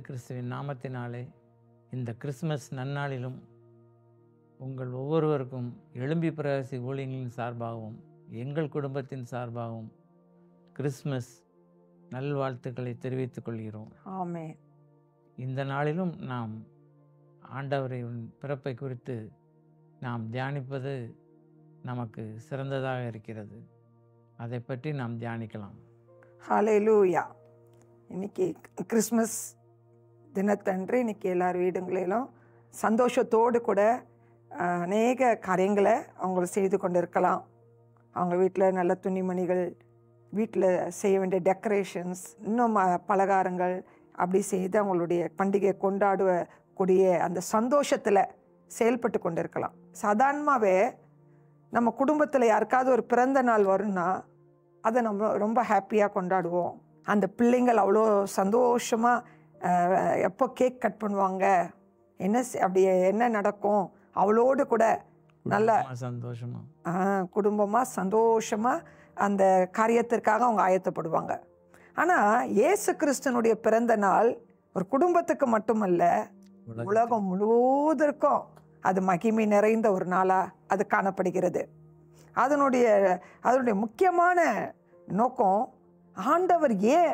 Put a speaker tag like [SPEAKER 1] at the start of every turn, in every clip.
[SPEAKER 1] கிறிஸ்துவின் நாமத்தினாலே இந்த கிறிஸ்மஸ் நன்னாளிலும் உங்கள் ஒவ்வொருவருக்கும் எழும்பி பிரகாசி ஊழியங்களின் சார்பாகவும் எங்கள் குடும்பத்தின் சார்பாகவும் கிறிஸ்மஸ் நல்வாழ்த்துக்களை தெரிவித்துக் கொள்கிறோம்.
[SPEAKER 2] ஆமென்.
[SPEAKER 1] இந்த நாளிலும் நாம் ஆண்டவரின் பிறப்பை குறித்து நாம் தியானிப்பது நமக்கு சிறந்ததாக இருக்கிறது. அதை பற்றி நாம் தியானிக்கலாம்.
[SPEAKER 2] ஹல்லேலூயா. இன்னைக்கு கிறிஸ்மஸ் தினத்தன்று இன்னைக்கு எல்லார் வீடுங்களிலும் சந்தோஷத்தோடு கூட அநேக காரியங்களை அவங்க செய்து கொண்டு இருக்கலாம். அவங்க வீட்டில் நல்ல துணிமணிகள், வீட்டில் செய்ய வேண்டிய டெக்கரேஷன்ஸ், இன்னும் பலகாரங்கள் அப்படி செய்து அவங்களுடைய பண்டிகையை கொண்டாடக்கூடிய அந்த சந்தோஷத்தில் செயல்பட்டு கொண்டு இருக்கலாம். சாதாரணமாகவே நம்ம குடும்பத்தில் யாருக்காவது ஒரு பிறந்த நாள் வரும்னா அதை நம்ம ரொம்ப ஹாப்பியாக கொண்டாடுவோம். அந்த பிள்ளைங்கள் அவ்வளோ சந்தோஷமாக எப்போ கேக் கட் பண்ணுவாங்க, அப்படி என்ன நடக்கும், அவளோடு கூட நல்ல குடும்பமாக சந்தோஷமாக அந்த காரியத்திற்காக அவங்க ஆயத்தப்படுவாங்க. ஆனால் இயேசு கிறிஸ்துனுடைய பிறந்த நாள் ஒரு குடும்பத்துக்கு மட்டுமல்ல, உலகம் முழுவதற்கும் அது மகிமை நிறைந்த ஒரு நாளாக அது காணப்படுகிறது. அதனுடைய முக்கியமான நோக்கம், ஆண்டவர் ஏன்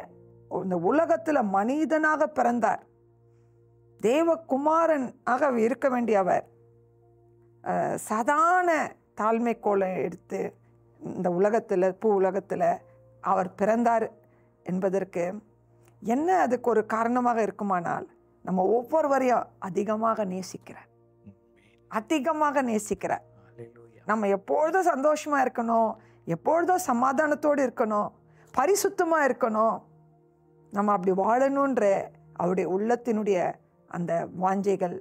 [SPEAKER 2] இந்த உலகத்தில் மனிதனாக பிறந்தார், தேவகுமாரன் ஆக இருக்க வேண்டியவர் சாதாரண தாழ்மை கோலை எடுத்து இந்த உலகத்தில் பூ உலகத்தில் அவர் பிறந்தார் என்பதற்கு என்ன அதுக்கு ஒரு காரணமாக இருக்குமானால், நம்ம ஒவ்வொருவரையும் அதிகமாக நேசிக்கிறார். நம்ம எப்பொழுதும் சந்தோஷமாக இருக்கணும், எப்பொழுதும் சமாதானத்தோடு இருக்கணும், பரிசுத்தமாக இருக்கணும், நம்ம அப்படி வாழணுன்ற அவருடைய உள்ளத்தினுடைய அந்த வாஞ்சைகள்,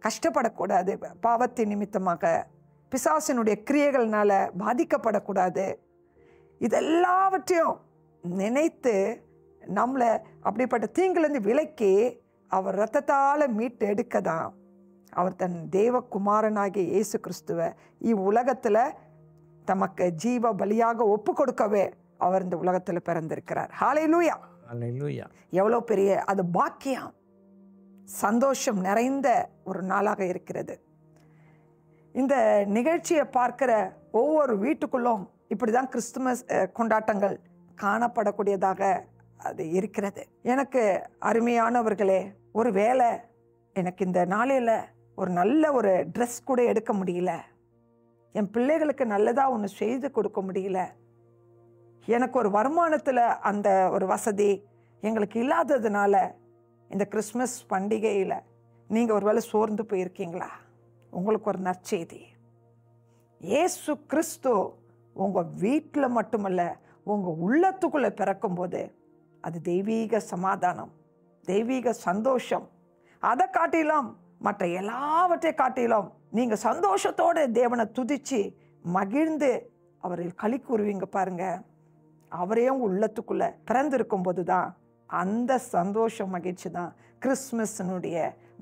[SPEAKER 2] கஷ்டப்படக்கூடாது, பாவத்தின் நிமித்தமாக பிசாசினுடைய கிரியைகள்னால பாதிக்கப்படக்கூடாது, இதெல்லாவற்றையும் நினைத்து நம்மளை அப்படிப்பட்ட தீங்குலேருந்து விலக்கி அவர் இரத்தத்தால் மீட்டு எடுக்க தான் அவர் தன் தேவகுமாரனாகிய இயேசு கிறிஸ்துவை இவ்வுலகத்தில் தமக்கு ஜீவ பலியாக ஒப்பு கொடுக்கவே அவர் இந்த உலகத்தில் பிறந்திருக்கிறார். ஹல்லேலூயா.
[SPEAKER 1] ஹல்லேலூயா.
[SPEAKER 2] எவ்வளோ பெரிய அது பாக்கியம், சந்தோஷம் நிறைந்த ஒரு நாளாக இருக்கிறது. இந்த நிகழ்ச்சியை பார்க்கிற ஒவ்வொரு வீட்டுக்குள்ளும் இப்படி தான் கிறிஸ்துமஸ் கொண்டாட்டங்கள் காணப்படக்கூடியதாக அது இருக்கிறது. எனக்கு அருமையானவர்களே, ஒரு வேளை எனக்கு இந்த நாளையில் ஒரு நல்ல ஒரு ட்ரெஸ் கூட எடுக்க முடியல, என் பிள்ளைகளுக்கு நல்லதாக ஒன்று செய்து கொடுக்க முடியல, எனக்கு ஒரு வருமானத்தில் அந்த ஒரு வசதி எங்களுக்கு இல்லாததுனால இந்த கிறிஸ்மஸ் பண்டிகையில் நீங்கள் ஒரு வேளை சோர்ந்து போயிருக்கீங்களா? உங்களுக்கு ஒரு நற்செய்தி, இயேசு கிறிஸ்து உங்கள் வீட்டில் மட்டுமல்ல உங்கள் உள்ளத்துக்குள்ளே பிறக்கும்போது அது தெய்வீக சமாதானம், தெய்வீக சந்தோஷம். அதை காட்டிலும் மற்ற எல்லாவற்றை காட்டிலும் நீங்கள் சந்தோஷத்தோடு தேவனை துதித்து மகிழ்ந்து அவரில் களி கூறுவீங்க பாருங்க. அவரே உங்கள் உள்ளத்துக்குள்ளே பிறந்திருக்கும் போது தான் அந்த சந்தோஷம், மகிழ்ச்சி தான் கிறிஸ்மஸினுடைய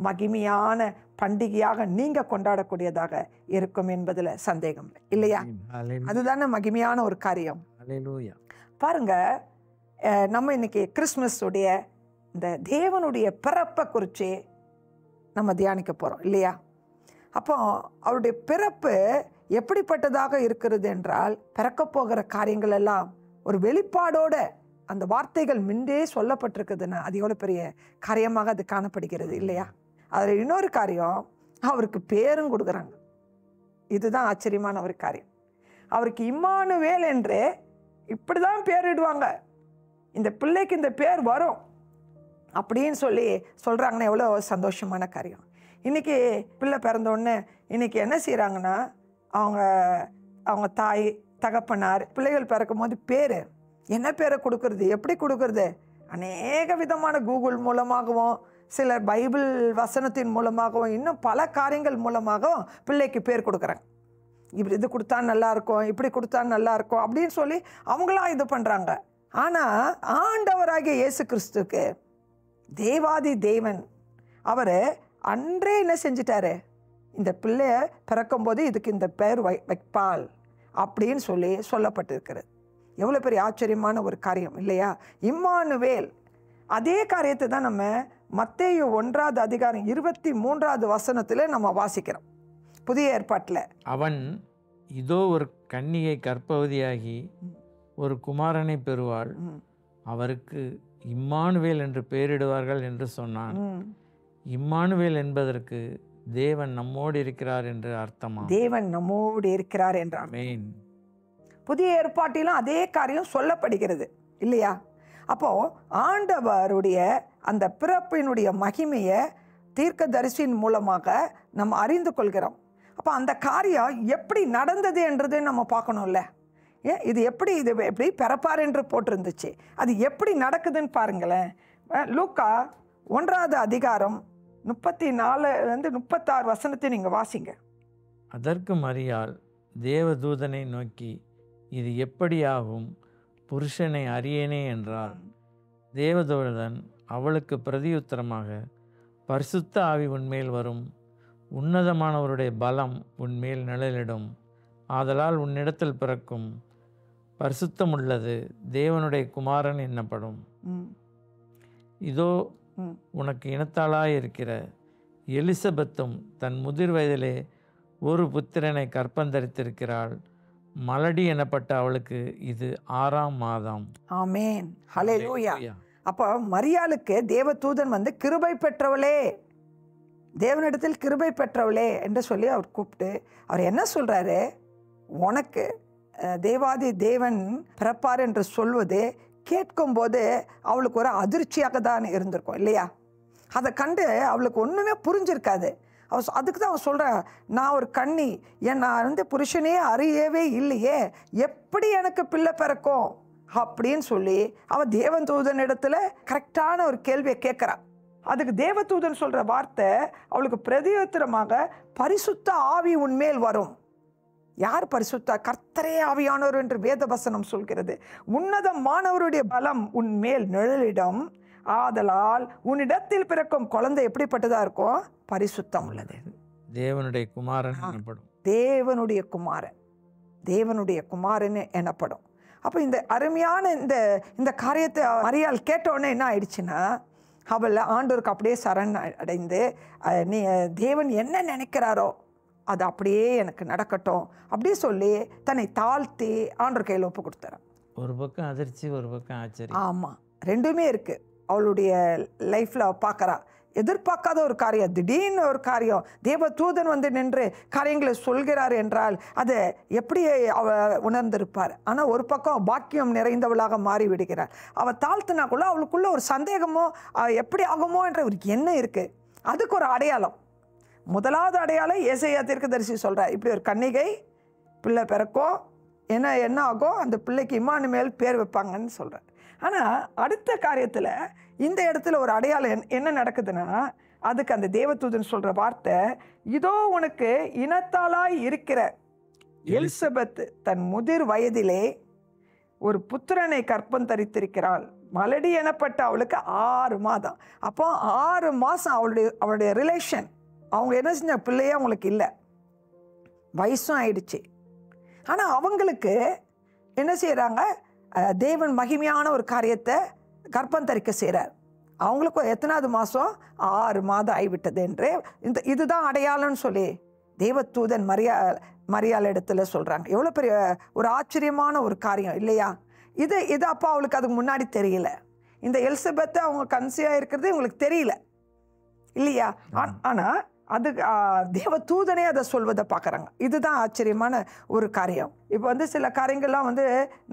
[SPEAKER 2] மகிமையான பண்டிகையாக நீங்கள் கொண்டாடக்கூடியதாக இருக்கும் என்பதில் சந்தேகம் இல்லையா? அதுதானே மகிமையான ஒரு காரியம். பாருங்க, நம்ம இன்னைக்கு கிறிஸ்மஸுடைய இந்த தேவனுடைய பிறப்பை குறித்து நம்ம தியானிக்க போகிறோம் இல்லையா? அப்போ அவருடைய பிறப்பு எப்படிப்பட்டதாக இருக்கிறது என்றால், பிறக்க போகிற காரியங்கள் எல்லாம் ஒரு வெளிப்பாடோட அந்த வார்த்தைகள் முன்பே சொல்லப்பட்டிருக்குதுன்னா அது எவ்வளோ பெரிய காரியமாக அது காணப்படுகிறது இல்லையா? அதில் இன்னொரு காரியம், அவருக்கு பேரும் கொடுக்குறாங்க. இதுதான் ஆச்சரியமான ஒரு காரியம். அவருக்கு இம்மானுவேல் என்று இப்படி தான் பேரிடுவாங்க, இந்த பிள்ளைக்கு இந்த பேர் வரும் அப்படின்னு சொல்கிறாங்கன்னா எவ்வளோ சந்தோஷமான காரியம். இன்றைக்கி பிள்ளை பிறந்தோடனே இன்றைக்கி என்ன செய்கிறாங்கன்னா, அவங்க தாய் தகப்பனார் பிள்ளைகள் பிறக்கும் போது பேர் என்ன பேரை கொடுக்கறது, எப்படி கொடுக்கறது, அநேக விதமான கூகுள் மூலமாகவும் சிலர் பைபிள் வசனத்தின் மூலமாகவும் இன்னும் பல காரியங்கள் மூலமாகவும் பிள்ளைக்கு பேர் கொடுக்குறாங்க. இப்படி இது கொடுத்தா நல்லாயிருக்கும், இப்படி கொடுத்தா நல்லாயிருக்கும் அப்படின்னு சொல்லி அவங்களாம் இது பண்ணுறாங்க. ஆனால் ஆண்டவராகிய இயேசு கிறிஸ்துக்கு தேவாதி தேவன் அவர் அன்றே என்ன செஞ்சிட்டாரு, இந்த பிள்ளைய பிறக்கும்போது இதுக்கு இந்த பெயர் வைப்பாள் அப்படின்னு சொல்லப்பட்டிருக்கிறது. எவ்வளோ பெரிய ஆச்சரியமான ஒரு காரியம் இல்லையா? இம்மானுவேல். அதே காரியத்தை தான் நம்ம மத்தேயு 1வது அதிகாரம் 23வது வசனத்தில் நம்ம வாசிக்கிறோம். புதிய ஏற்பாட்டில்
[SPEAKER 1] அவன் இதோ ஒரு கன்னிகை கர்ப்பவதியாகி ஒரு குமாரனை பெறுவாள், அவருக்கு இம்மானுவேல் என்று பெயரிடுவார்கள் என்று சொன்னான். இம்மானுவேல் என்பதற்கு தேவன் நம்மோடு இருக்கிறார் என்று அர்த்தமா?
[SPEAKER 2] தேவன் நம்மோடு இருக்கிறார் என்றார்.
[SPEAKER 1] ஆமென்.
[SPEAKER 2] புதிய ஏற்பாட்டிலும் அதே காரியம் சொல்லப்படுகிறது இல்லையா? அப்போ ஆண்டவருடைய அந்த பிறப்பினுடைய மகிமையை தீர்க்கதரிசியின் மூலமாக நம்ம அறிந்து கொள்கிறோம். அப்போ அந்த காரியம் எப்படி நடந்தது என்றது நம்ம பார்க்கணும்ல. இது எப்படி பிறப்பார் என்று போட்டிருந்துச்சு, அது எப்படி நடக்குதுன்னு பாருங்களேன். லூக்கா 1வது அதிகாரம் 34-36 வசனத்தை நீங்கள் வாசிங்க.
[SPEAKER 1] அதற்கு மரியாள் தேவதூதனை நோக்கி, இது எப்படியாகும், புருஷனை அறியேனே என்றாள். தேவதூதன் அவளுக்கு பிரதியுத்தரமாக, பரிசுத்த ஆவி உன்மேல் வரும், உன்னதமானவருடைய பலம் உன்மேல் நிழலிடும், ஆதலால் உன்னிடத்தில் பிறக்கும் பரிசுத்தமுள்ளது தேவனுடைய குமாரன் என்னப்படும். இதோ உனக்கு இனத்தாளாயிருக்கிற எலிசபெத்தும் தன் முதிர் வயதிலே ஒரு புத்திரனை கற்பந்தரித்திருக்கிறாள். மலடி எனப்பட்ட அவளுக்கு இது 6ஆம் மாதம்.
[SPEAKER 2] ஆமென், ஹல்லேலூயா. அப்போ மரியாளுக்கு தேவதூதன் வந்து கிருபை பெற்றவளே, தேவனிடத்தில் கிருபை பெற்றவளே என்று சொல்லி அவர் கூப்பிட்டு அவர் என்ன சொல்றாரு, உனக்கு தேவாதி தேவன் பிறப்பார் என்று சொல்வது கேட்கும்போது அவளுக்கு ஒரு அதிர்ச்சியாக தான் இருந்திருக்கும் இல்லையா? அதை கண்டு அவளுக்கு ஒன்றுமே புரிஞ்சிருக்காது. அதுக்கு தான் அவன் சொல்கிறா, நான் ஒரு கன்னி, நான் வந்து புருஷனே அறியவே இல்லையே, எப்படி எனக்கு பிள்ளை பிறக்கும் அப்படின்னு சொல்லி அவள் தேவதூதன் இடத்துல கரெக்டான ஒரு கேள்வியை கேட்குறான். அதுக்கு தேவதூதன் சொல்கிற வார்த்தை அவளுக்கு பிரதியுத்தரமாக, பரிசுத்த ஆவி உன்மேல் வரும். யார் பரிசுத்த? கர்த்தரே ஆவியானவர் என்று வேத வசனம் சொல்கிறது. உன்னதமானவருடைய பலம் உன்மேல் நிழலிடம், ஆதலால் உன்னிடத்தில் பிறக்கும் குழந்தை எப்படிப்பட்டதா இருக்கும்? பரிசுத்தம் உள்ளது,
[SPEAKER 1] தேவனுடைய குமாரன் எனப்படும்.
[SPEAKER 2] தேவனுடைய குமாரன், தேவனுடைய குமாரன் எனப்படும். அப்போ இந்த அருமையான இந்த காரியத்தை மரியாள் கேட்ட உடனே என்ன ஆயிடுச்சுன்னா, அவள் ஆண்டவருக்கு அப்படியே சரண் அடைந்து, நீ தேவன் என்ன நினைக்கிறாரோ அது அப்படியே எனக்கு நடக்கட்டும் அப்படி சொல்லி தன்னை தாழ்த்தி ஆண்டவர் கையில் ஒப்பு கொடுத்தாராம்.
[SPEAKER 1] ஒரு பக்கம் அதிர்ச்சி, ஒரு பக்கம் ஆச்சரியம்.
[SPEAKER 2] ஆமாம், ரெண்டுமே இருக்குது. அவளுடைய லைஃப்பில் பார்க்குறா, எதிர்பார்க்காத ஒரு காரியம், திடீர்னு ஒரு காரியம், தேவதூதன் வந்து நின்று காரியங்களை சொல்கிறார் என்றால் அதை எப்படி அவ உணர்ந்திருப்பார். ஆனால் ஒரு பக்கம் பாக்கியம் நிறைந்தவளாக மாறி விடுகிறார். அவள் தாழ்த்தினாக்குள்ள அவளுக்குள்ள ஒரு சந்தேகமோ எப்படி ஆகுமோ என்ற ஒரு எண்ணம் இருக்குது. அதுக்கு ஒரு அடையாளம், முதலாவது அடையாளம் ஏசாயா தீர்க்கதரிசி சொல்கிறார், இப்படி ஒரு கன்னிகை பிள்ளை பிறக்கும், என்ன ஆகும், அந்த பிள்ளைக்கு இம்மானுவேல் பேர் வைப்பாங்கன்னு சொல்கிறார். ஆனால் அடுத்த காரியத்தில் இந்த இடத்துல ஒரு அடையாளம் என்ன நடக்குதுன்னா, அதுக்கு அந்த தேவதூதன் சொல்கிற வார்த்தை, இதோ உனக்கு இனத்தாளாய் இருக்கிற எலிசபெத் தன் முதிர் வயதிலே ஒரு புத்திரனை கற்பந்தரித்திருக்கிறாள். மலடி எனப்பட்ட அவளுக்கு 6 மாதம். அப்போ 6 மாதம் அவளுடைய ரிலேஷன், அவங்க என்ன செஞ்ச பிள்ளையே அவங்களுக்கு இல்லை, வயசும் ஆயிடுச்சு. ஆனால் அவங்களுக்கு என்ன செய்கிறாங்க, தேவன் மகிமையான ஒரு காரியத்தை கர்ப்பம் தரிக்க செய்கிறார். அவங்களுக்கு எத்தனாவது மாதம்? 6 மாதம் ஆகிவிட்டது என்று இதுதான் அடையாளம்னு சொல்லி தேவதூதன் மரியாள் இடத்துல சொல்கிறாங்க. எவ்வளோ பெரிய ஒரு ஆச்சரியமான ஒரு காரியம் இல்லையா? இது அப்போ அவளுக்கு அதுக்கு முன்னாடி தெரியல. இந்த எலிசபெத்தை அவங்க கன்சியாக இருக்கிறது இவங்களுக்கு தெரியல இல்லையா? ஆனால் அது தேவதூதனே அதை சொல்வதை பார்க்குறாங்க. இதுதான் ஆச்சரியமான ஒரு காரியம். இப்போ வந்து சில காரியங்கள்லாம் வந்து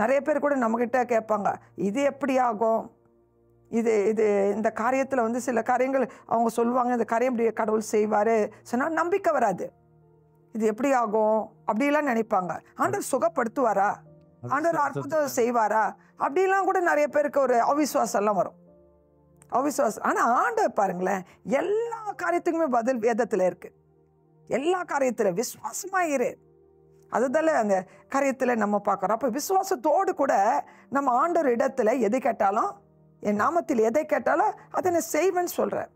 [SPEAKER 2] நிறைய பேர் கூட நம்மக்கிட்ட கேட்பாங்க, இது எப்படி ஆகும், இந்த காரியத்தில் வந்து சில காரியங்கள் அவங்க சொல்லுவாங்க, இந்த காரியம் இப்படி கடவுள் செய்வார் சொன்னால் நம்பிக்கை வராது. இது எப்படி ஆகும் அப்படிலாம் நினைப்பாங்க. ஆண்டவர் சுகப்படுத்துவாரா, ஆண்டவர் அற்புதம் செய்வாரா அப்படிலாம் கூட நிறைய பேருக்கு ஒரு அவிசுவாசம்லாம் வரும், அவிசுவாசம். ஆனால் ஆண்டவர் பாருங்களேன், எல்லா காரியத்துக்குமே பதில் வேதத்தில் இருக்குது. எல்லா காரியத்தில் விசுவாசமாக இரு, அதுதானே அந்த காரியத்தில் நம்ம பார்க்குறோம். அப்போ விசுவாசத்தோடு கூட நம்ம ஆண்டவர் இடத்துல எது கேட்டாலும், என் நாமத்தில் எதை கேட்டாலும் அதை நான் செய்வேன்னு சொல்கிறேன்.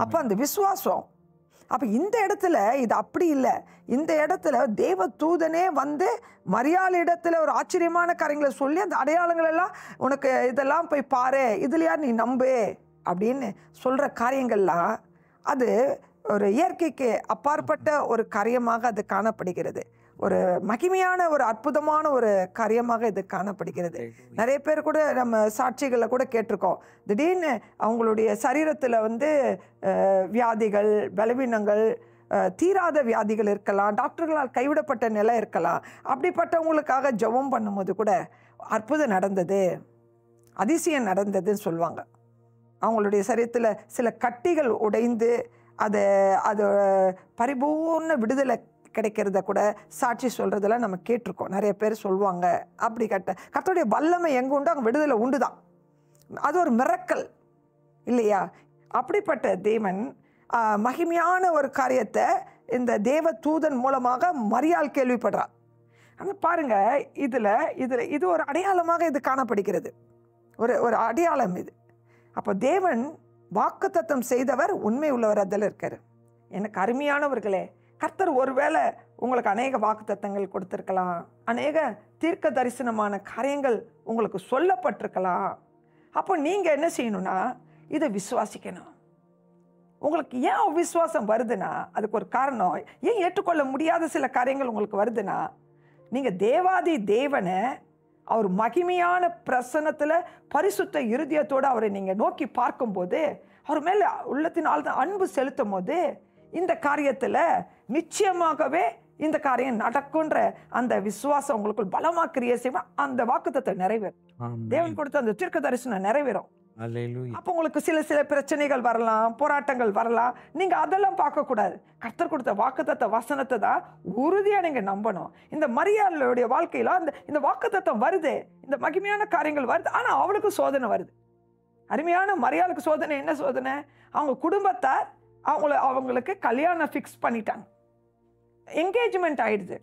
[SPEAKER 2] அப்போ அந்த விசுவாசம். அப்போ இந்த இடத்துல இது அப்படி இல்லை. இந்த இடத்துல தேவதூதனே வந்து மரியாள் இடத்துல ஒரு ஆச்சரியமான காரியங்களை சொல்லி அந்த அடையாளங்கள் எல்லாம் உனக்கு இதெல்லாம் போய் பாரு, இதுலையா நீ நம்பு அப்படின்னு சொல்கிற காரியங்கள்லாம் அது ஒரு இயற்கைக்கு அப்பாற்பட்ட ஒரு காரியமாக அது காணப்படுகிறது. ஒரு மகிமையான ஒரு அற்புதமான ஒரு காரியமாக இது காணப்படுகிறது. நிறைய பேர் கூட நம்ம சாட்சிகளை கூட கேட்டிருக்கோம். திடீர்னு அவங்களுடைய சரீரத்தில் வியாதிகள், பலவீனங்கள், தீராத வியாதிகள் இருக்கலாம், டாக்டர்களால் கைவிடப்பட்ட நிலை இருக்கலாம். அப்படிப்பட்டவங்களுக்காக ஜெபம் பண்ணும்போது கூட அற்புதம் நடந்தது, அதிசயம் நடந்ததுன்னு சொல்லுவாங்க. அவங்களுடைய சரீரத்தில் சில கட்டிகள் உடைந்து அது பரிபூர்ண விடுதலை கிடைக்கிறத கூட சாட்சி சொல்கிறதெல்லாம் நம்ம கேட்டிருக்கோம். நிறைய பேர் சொல்லுவாங்க. அப்படி கர்த்தருடைய வல்லமை எங்கே உண்டு அங்கே விடுதலை உண்டு தான். அது ஒரு மிரக்கல் இல்லையா? அப்படிப்பட்ட தேவன் மகிமையான ஒரு காரியத்தை இந்த தேவ தூதன் மூலமாக மரியாள் கேள்விப்படுறார். ஆனால் பாருங்கள், இது ஒரு அடையாளமாக இது காணப்படுகிறது. ஒரு அடையாளம் இது. அப்போ தேவன் வாக்குத்தத்தம் செய்தவர் உண்மை உள்ளவர் அதில் இருக்கார். எனக்கு அருமையானவர்களே, கர்த்தர் ஒருவேளை உங்களுக்கு அநேக வாக்குத்தத்தங்கள் கொடுத்துருக்கலாம், அநேக தீர்க்க தரிசனமான காரியங்கள் உங்களுக்கு சொல்லப்பட்டிருக்கலாம். அப்போ நீங்கள் என்ன செய்யணும்னா இதை விசுவாசிக்கணும். உங்களுக்கு ஏன் அவிசுவாசம் வருதுன்னா அதுக்கு ஒரு காரணம். ஏன் ஏற்றுக்கொள்ள முடியாத சில காரியங்கள் உங்களுக்கு வருதுன்னா, நீங்கள் தேவாதி தேவனை அவர் மகிமையான பிரசன்னத்தில் பரிசுத்த இருதயத்தோடு அவரை நீங்கள் நோக்கி பார்க்கும்போது, அவர் மேலே உள்ளத்தின் ஆழ்ந்த அன்பு செலுத்தும் போது இந்த காரியத்தில் நிச்சயமாகவே இந்த காரியம் நடக்குன்ற அந்த விசுவாசம் உங்களுக்குள் பலமாக கிரியை செய்வோம். அந்த வாக்குத்தத்தம் நிறைவேறும். தேவன் கொடுத்த அந்த தீர்க்க தரிசனம் நிறைவேறும். அப்போ உங்களுக்கு சில பிரச்சனைகள் வரலாம், போராட்டங்கள் வரலாம். நீங்கள் அதெல்லாம் பார்க்கக்கூடாது. கர்த்தர் கொடுத்த வாக்குத்தத்த வசனத்தை தான் உறுதியாக நீங்கள் நம்பணும். இந்த மரியாளுடைய வாழ்க்கையில் இந்த வாக்குத்தத்தம் வருது, இந்த மகிமையான காரியங்கள் வருது. ஆனால் அவளுக்கு சோதனை வருது. அருமையான மரியாளுக்கு சோதனை என்ன சோதனை? அவங்க குடும்பத்தார் அவங்களுக்கு கல்யாணம் ஃபிக்ஸ் பண்ணிட்டாங்க. என்கேஜ்மெண்ட் ஆயிடுது.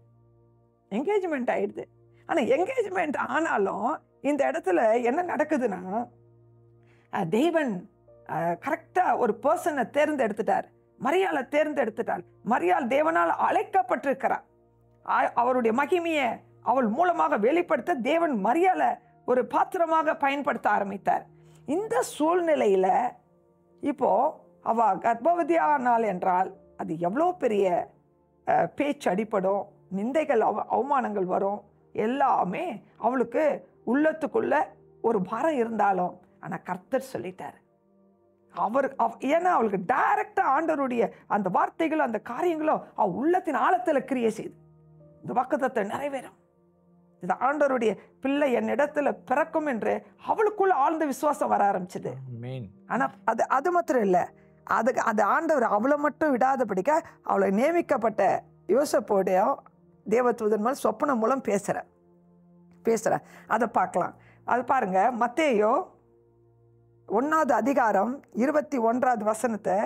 [SPEAKER 2] ஆனால் என்கேஜ்மெண்ட் ஆனாலும் இந்த இடத்துல என்ன நடக்குதுன்னா, தேவன் கரெக்டாக ஒரு பர்சனை தேர்ந்தெடுத்துட்டார். மரியாளை தேர்ந்தெடுத்துட்டார். மரியாள் தேவனால் அழைக்கப்பட்டிருக்கிறார். அவருடைய மகிமையை அவள் மூலமாக வெளிப்படுத்த தேவன் மரியாளை ஒரு பாத்திரமாக பயன்படுத்த ஆரம்பித்தார். இந்த சூழ்நிலையில் இப்போ அவள் கர்ப்பவதியானாள் என்றால் அது எவ்வளோ பெரிய பேச்சு அடிப்படும், நிந்தைகள், அவமானங்கள் வரும். எல்லாமே அவளுக்கு உள்ளத்துக்குள்ள ஒரு பாரம் இருந்தாலும், ஆனால் கர்த்தர் சொல்லிட்டார். ஏன்னா அவளுக்கு டைரக்டாக ஆண்டவருடைய அந்த வார்த்தைகளும் அந்த காரியங்களும் அவள் உள்ளத்தின் ஆழத்தில் கிரியை செய்து இந்த வாக்குத்தத்தம் நிறைவேறும். இது ஆண்டவருடைய பிள்ளை என்னிடத்துல பிறக்கும் என்று அவளுக்குள்ள ஆழ்ந்த விசுவாசம் வர ஆரம்பிச்சது. ஆனால் அது மாத்திரம் இல்லை, அது ஆண்டவர் அவளை மட்டும் விடாதபடிக்க அவளை நியமிக்கப்பட்ட யோசப்போடையும் தேவதூதன் மேல் சொப்பனம் மூலம் பேசுகிற அதை பார்க்கலாம். அது பாருங்க, மத்தேயு 1 அதிகாரம் 21 வசனத்தை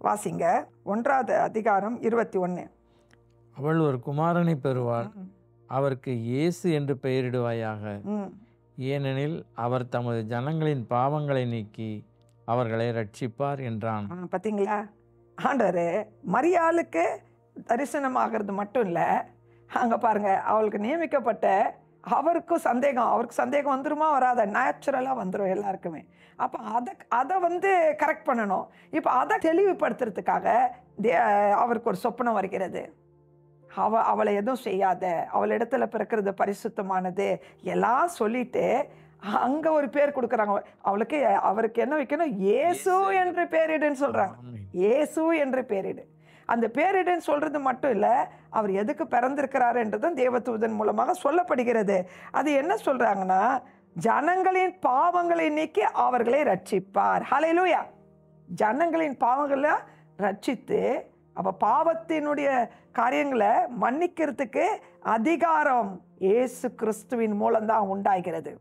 [SPEAKER 2] வாசிங்க. 1 அதிகாரம் 21.
[SPEAKER 1] அவள் ஒரு குமாரனை பெறுவாள், அவருக்கு இயேசு என்று பெயரிடுவாயாக. ஏனெனில் அவர் தமது ஜனங்களின் பாவங்களை நீக்கி அவர்களை ரட்சிப்பார் என்றான்.
[SPEAKER 2] பார்த்தீங்களா? ஆண்டவர் மரியாளுக்கு தரிசனமாகிறது மட்டும் இல்லை, அங்கே பாருங்க, அவளுக்கு நியமிக்கப்பட்ட அவருக்கு சந்தேகம் வந்துருமா வராத? நேச்சுரலாக வந்துடும் எல்லாருக்குமே. அப்போ அதை கரெக்ட் பண்ணணும். இப்போ அதை தெளிவுபடுத்துறதுக்காக அவருக்கு ஒரு சொப்பனம் வருகிறது. அவளை எதுவும் செய்யாத, அவள் இடத்துல பிறக்கிறது பரிசுத்தமானது எல்லாம் சொல்லிட்டு அங்கே ஒரு பேர் கொடுக்குறாங்க அவருக்கு என்ன வைக்கணும்? இயேசு என்று பேரிடுன்னு சொல்கிறாங்க. இயேசு என்று பேரிடு. அந்த பேரிடுன்னு சொல்கிறது மட்டும் இல்லை, அவர் எதுக்கு பிறந்திருக்கிறார் என்றதும் தேவதூதன் மூலமாக சொல்லப்படுகிறது. அது என்ன சொல்கிறாங்கன்னா, ஜனங்களின் பாவங்களை நீக்கி அவர்களை ரட்சிப்பார். ஹல்லேலூயா! ஜனங்களின் பாவங்களை ரட்சித்து, அப்போ பாவத்தினுடைய காரியங்களை மன்னிக்கிறதுக்கு அதிகாரம் இயேசு கிறிஸ்துவின் மூலம்தான் உண்டாகிறது.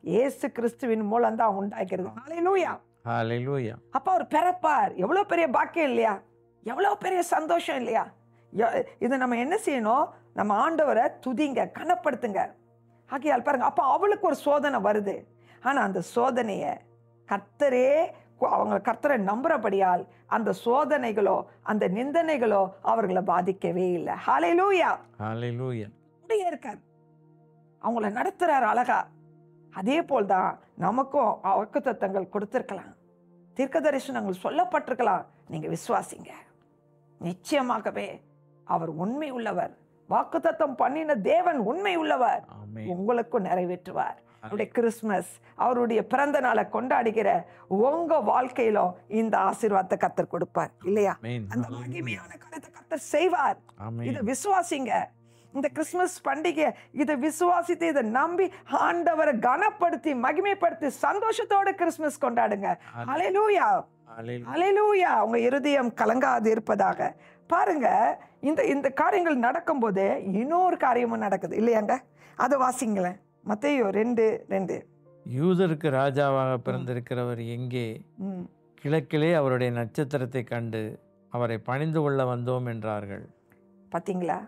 [SPEAKER 2] இயேசு கிறிஸ்துவின் மூலம்தான் உண்டாகிறது. ஹல்லேலூயா!
[SPEAKER 1] ஹல்லேலூயா!
[SPEAKER 2] அப்போ அவர் பிறப்பார். எவ்வளோ பெரிய பாக்கியம் இல்லையா? எவ்வளோ பெரிய சந்தோஷம் இல்லையா? இது நம்ம என்ன செய்யணும்? நம்ம ஆண்டவரை துதிங்க, கனப்படுத்துங்க. ஆகையால் பாருங்க, அப்போ அவளுக்கு ஒரு சோதனை வருது. ஆனால் அந்த சோதனையை கர்த்தரை நம்புறபடியால் அந்த சோதனைகளோ அந்த நிந்தனைகளோ அவர்களை பாதிக்கவே இல்லை. ஹல்லேலூயா!
[SPEAKER 1] ஹல்லேலூயா!
[SPEAKER 2] அப்படியே இருக்கார், அவங்கள நடத்துறார் அழகா. அதே போல் தான் நமக்கும் வாக்குத்தத்தங்கள் கொடுத்துருக்கலாம். தீர்க்க தரிசனங்கள் சொல்லப்பட்டிருக்கலாம். நீங்க விசுவாசிங்க. நிச்சயமாகவே அவர் உண்மை உள்ளவர். வாக்குத்தத்தம் பண்ணின தேவன் உண்மை உள்ளவர்.
[SPEAKER 1] ஆமென்.
[SPEAKER 2] உங்களுக்கும் நிறைவேற்றுவார். அவருடைய கிறிஸ்துமஸ், அவருடைய பிறந்த நாளை கொண்டாடுகிற உங்க வாழ்க்கையிலும் இந்த ஆசீர்வாதத்தை கர்த்தர் கொடுப்பார் இல்லையா?
[SPEAKER 1] ஆமென்.
[SPEAKER 2] அந்த மகிமையான காரியத்தை கர்த்தர் செய்வார்.
[SPEAKER 1] ஆமென்.
[SPEAKER 2] இதை விசுவாசிங்க. இந்த கிறிஸ்துமஸ் பண்டிகை இதை விசுவாசித்து இதை நம்பி ஆண்டவரை கனப்படுத்தி மகிமைப்படுத்தி சந்தோஷத்தோட கிறிஸ்துமஸ் கொண்டாடுங்க. ஹல்லேலூயா,
[SPEAKER 1] ஹல்லேலூயா.
[SPEAKER 2] ஹல்லேலூயா. உங்க இருதயம் கலங்காது இருப்பதாக. பாருங்க, இந்த இந்த காரியங்கள் நடக்கும்போது இன்னொரு காரியமும் நடக்குது இல்லையாங்க? அதை வாசிங்களேன். மத்தேயு 2:2.
[SPEAKER 1] யூதருக்கு ராஜாவாக பிறந்திருக்கிறவர் எங்கே?
[SPEAKER 2] ம்.
[SPEAKER 1] கிழக்கிலே அவருடைய நட்சத்திரத்தை கண்டு அவரை பணிந்து கொள்ள வந்தோம் என்றார்கள்.
[SPEAKER 2] பார்த்தீங்களா?